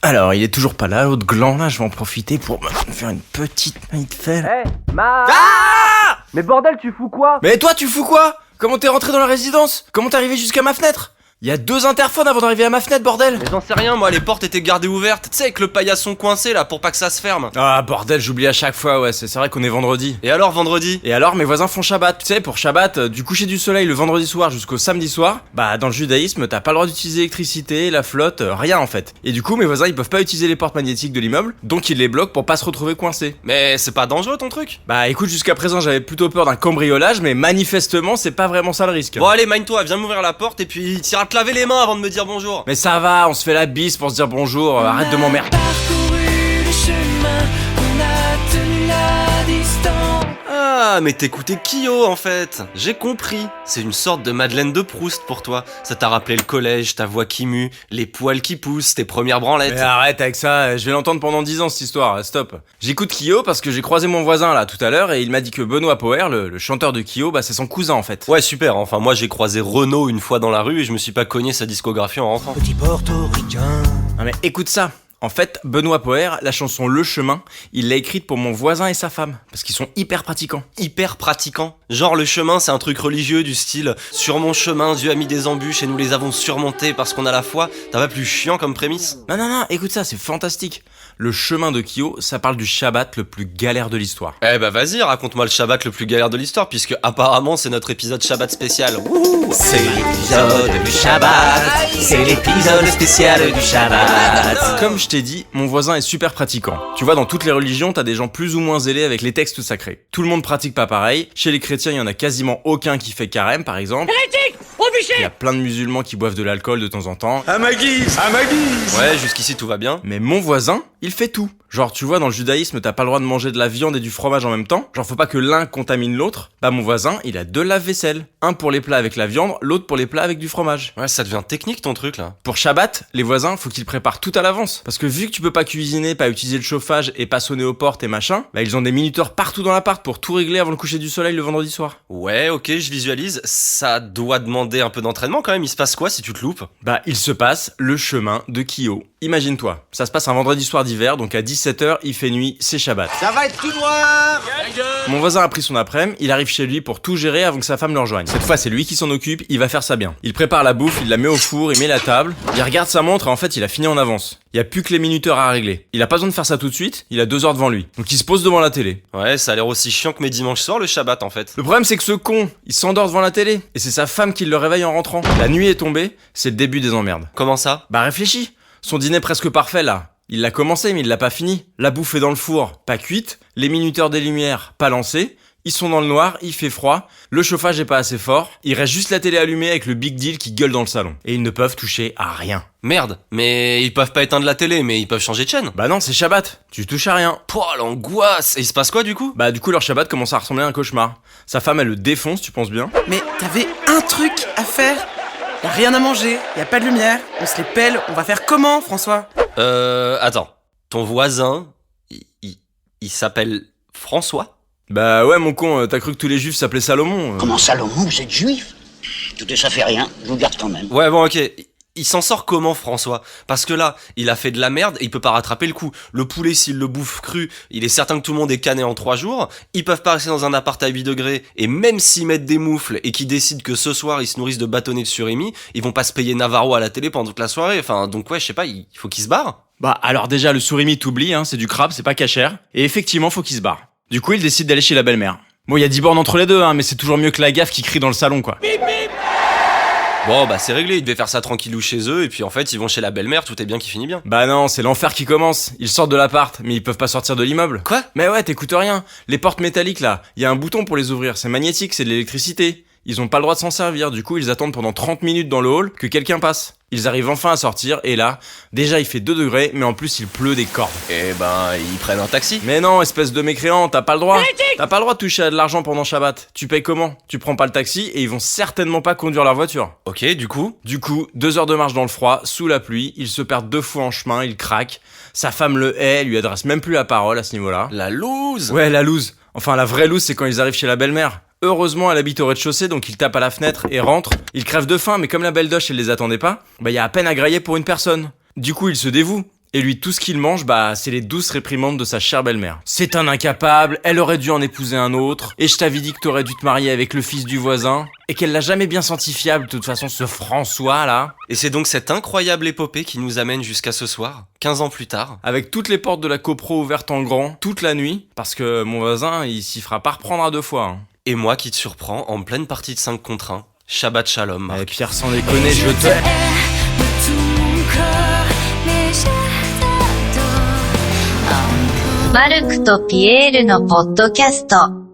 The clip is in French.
Alors, il est toujours pas là, l'autre gland là, je vais en profiter pour me faire une petite main de fer. Ah! Mais bordel, tu fous quoi? Mais toi, tu fous quoi? Comment t'es rentré dans la résidence? Comment t'es arrivé jusqu'à ma fenêtre? Il y a 2 interphones avant d'arriver à ma fenêtre, bordel! Mais j'en sais rien, moi, les portes étaient gardées ouvertes, tu sais, avec le paillasson coincé là pour pas que ça se ferme. Ah, bordel, j'oublie à chaque fois, ouais, c'est vrai qu'on est vendredi. Et alors, vendredi? Et alors, mes voisins font Shabbat. Tu sais, pour Shabbat, du coucher du soleil le vendredi soir jusqu'au samedi soir, bah, dans le judaïsme, t'as pas le droit d'utiliser l'électricité, la flotte, rien en fait. Et du coup, mes voisins, ils peuvent pas utiliser les portes magnétiques de l'immeuble, donc ils les bloquent pour pas se retrouver coincés. Mais c'est pas dangereux ton truc? Bah, écoute, jusqu'à présent, j'avais plutôt peur d'un cambriolage, mais manifestement, c'est pas vraiment ça le risque. Bon, allez, mine-toi, viens m'ouvrir la porte et puis t'iras te laver les mains avant de me dire bonjour. Mais ça va, on se fait la bise pour se dire bonjour, arrête de m'emmerder. Parcouru le chemin, on a tenu la distance. Ah, mais t'écoutais Kyo en fait. J'ai compris. C'est une sorte de Madeleine de Proust pour toi. Ça t'a rappelé le collège, ta voix qui mue, les poils qui poussent, tes premières branlettes. Mais arrête avec ça, je vais l'entendre pendant 10 ans cette histoire, stop. J'écoute Kyo parce que j'ai croisé mon voisin là tout à l'heure et il m'a dit que Benoît Power, le chanteur de Kyo, bah c'est son cousin en fait. Ouais, super. Enfin, moi j'ai croisé Renaud une fois dans la rue et je me suis pas cogné sa discographie en rentrant. Petit portoricain. Non mais écoute ça. En fait, Benoît Poher, la chanson Le Chemin, il l'a écrite pour mon voisin et sa femme, parce qu'ils sont hyper pratiquants. Hyper pratiquant. Genre le chemin c'est un truc religieux du style sur mon chemin Dieu a mis des embûches et nous les avons surmontées parce qu'on a la foi. T'as pas plus chiant comme prémisse? Non, écoute ça, c'est fantastique. Le chemin de Kyo, ça parle du Shabbat le plus galère de l'histoire. Eh bah vas-y, raconte-moi le Shabbat le plus galère de l'histoire puisque apparemment c'est notre épisode Shabbat spécial. Wouhou, C'est l'épisode du Shabbat, c'est l'épisode spécial du Shabbat. Comme je t'ai dit, mon voisin est super pratiquant. Tu vois, dans toutes les religions, t'as des gens plus ou moins zélés avec les textes sacrés. Tout le monde pratique pas pareil. Chez les chrétiens, il y en a quasiment aucun qui fait carême, par exemple. Il y a plein de musulmans qui boivent de l'alcool de temps en temps. À ma guise, à ma guise. Ouais, jusqu'ici tout va bien. Mais mon voisin, il fait tout. Genre, tu vois, dans le judaïsme, t'as pas le droit de manger de la viande et du fromage en même temps. Genre, faut pas que l'un contamine l'autre. Bah, mon voisin, il a 2 lave-vaisselle. Un pour les plats avec la viande, l'autre pour les plats avec du fromage. Ouais, ça devient technique ton truc là. Pour Shabbat, les voisins, faut qu'ils préparent tout à l'avance. Parce que vu que tu peux pas cuisiner, pas utiliser le chauffage et pas sonner aux portes et machin, bah, ils ont des minuteurs partout dans l'appart pour tout régler avant le coucher du soleil le vendredi soir. Ouais, ok, je visualise. Ça doit demander un peu d'entraînement quand même. Il se passe quoi si tu te loupes? Bah, il se passe le chemin de Kyo. Imagine-toi, ça se passe un vendredi soir d'hiver, donc à 17h, il fait nuit, c'est Shabbat. Ça va être tout noir. Mon voisin a pris son après-midi, il arrive chez lui pour tout gérer avant que sa femme le rejoigne. Cette fois, c'est lui qui s'en occupe, il va faire ça bien. Il prépare la bouffe, il la met au four, il met la table, il regarde sa montre et en fait, il a fini en avance. Il y a plus que les minuteurs à régler. Il a pas besoin de faire ça tout de suite, il a 2 heures devant lui. Donc il se pose devant la télé. Ouais, ça a l'air aussi chiant que mes dimanches soirs le Shabbat en fait. Le problème, c'est que ce con, il s'endort devant la télé. Et c'est sa femme qui le réveille en rentrant. La nuit est tombée, c'est le début des emmerdes. Comment ça? Bah réfléchis. Son dîner presque parfait là. Il l'a commencé mais il l'a pas fini. La bouffe est dans le four, pas cuite. Les minuteurs des lumières, pas lancés. Ils sont dans le noir, il fait froid. Le chauffage est pas assez fort. Il reste juste la télé allumée avec le big deal qui gueule dans le salon. Et ils ne peuvent toucher à rien. Merde, mais ils peuvent pas éteindre la télé, mais ils peuvent changer de chaîne. Bah non, c'est Shabbat. Tu touches à rien. Pouah, l'angoisse. Et il se passe quoi du coup? Bah du coup leur Shabbat commence à ressembler à un cauchemar. Sa femme elle le défonce, tu penses bien? Mais t'avais un truc à faire. Y'a rien à manger, y a pas de lumière, on se les pèle, on va faire comment, François? Attends. Ton voisin, il s'appelle François? Bah ouais mon con, t'as cru que tous les juifs s'appelaient Salomon. Comment Salomon, vous êtes juif? Écoutez, ça fait rien, je vous garde quand même. Ouais, bon, ok. Il s'en sort comment, François? Parce que là, il a fait de la merde et il peut pas rattraper le coup. Le poulet, s'il le bouffe cru, il est certain que tout le monde est cané en 3 jours. Ils peuvent pas rester dans un appart à 8 degrés. Et même s'ils mettent des moufles et qu'ils décident que ce soir, ils se nourrissent de bâtonnets de surimi, ils vont pas se payer Navarro à la télé pendant toute la soirée. Enfin, donc ouais, je sais pas, il faut qu'ils se barrent. Bah alors déjà le surimi t'oublie, hein, c'est du crabe, c'est pas cachère. Et effectivement faut qu'il se barre. Du coup il décide d'aller chez la belle-mère. Bon il y a 10 bornes entre les deux, hein, mais c'est toujours mieux que la gaffe qui crie dans le salon quoi. Bon, bah c'est réglé, ils devaient faire ça tranquillou chez eux, et puis en fait, ils vont chez la belle-mère, tout est bien qui finit bien. Bah non, c'est l'enfer qui commence. Ils sortent de l'appart, mais ils peuvent pas sortir de l'immeuble. Quoi? Mais ouais, t'écoutes rien. Les portes métalliques là, il y a un bouton pour les ouvrir, c'est magnétique, c'est de l'électricité. Ils ont pas le droit de s'en servir, du coup ils attendent pendant 30 minutes dans le hall que quelqu'un passe. Ils arrivent enfin à sortir, et là, déjà il fait 2 degrés, mais en plus il pleut des cordes. Eh ben, ils prennent un taxi. Mais non, espèce de mécréant, t'as pas le droit. T'as pas le droit de toucher à de l'argent pendant Shabbat. Tu payes comment? Tu prends pas le taxi, et ils vont certainement pas conduire leur voiture. Ok, du coup? Du coup, 2 heures de marche dans le froid, sous la pluie, ils se perdent 2 fois en chemin, ils craquent. Sa femme le hait, lui adresse même plus la parole à ce niveau-là. La loose. Ouais, la loose. Enfin, la vraie loose, c'est quand ils arrivent chez la belle-mère. Heureusement, elle habite au rez-de-chaussée, donc ils tapent à la fenêtre et rentrent. Ils crèvent de faim, mais comme la belle doche, elle les attendait pas, bah y a à peine à grailler pour une personne. Du coup, ils se dévouent. Et lui, tout ce qu'il mange, c'est les douces réprimandes de sa chère belle-mère. C'est un incapable, elle aurait dû en épouser un autre, et je t'avais dit que t'aurais dû te marier avec le fils du voisin, et qu'elle l'a jamais bien senti fiable, de toute façon, ce François, là. Et c'est donc cette incroyable épopée qui nous amène jusqu'à ce soir, 15 ans plus tard. Avec toutes les portes de la copro ouvertes en grand, toute la nuit, parce que mon voisin, il s'y fera pas reprendre à 2 fois. Hein. Et moi qui te surprends en pleine partie de 5 contre 1. Shabbat shalom, Marc. Et Pierre, sans déconner, je te... Marc とピエールのポッドキャスト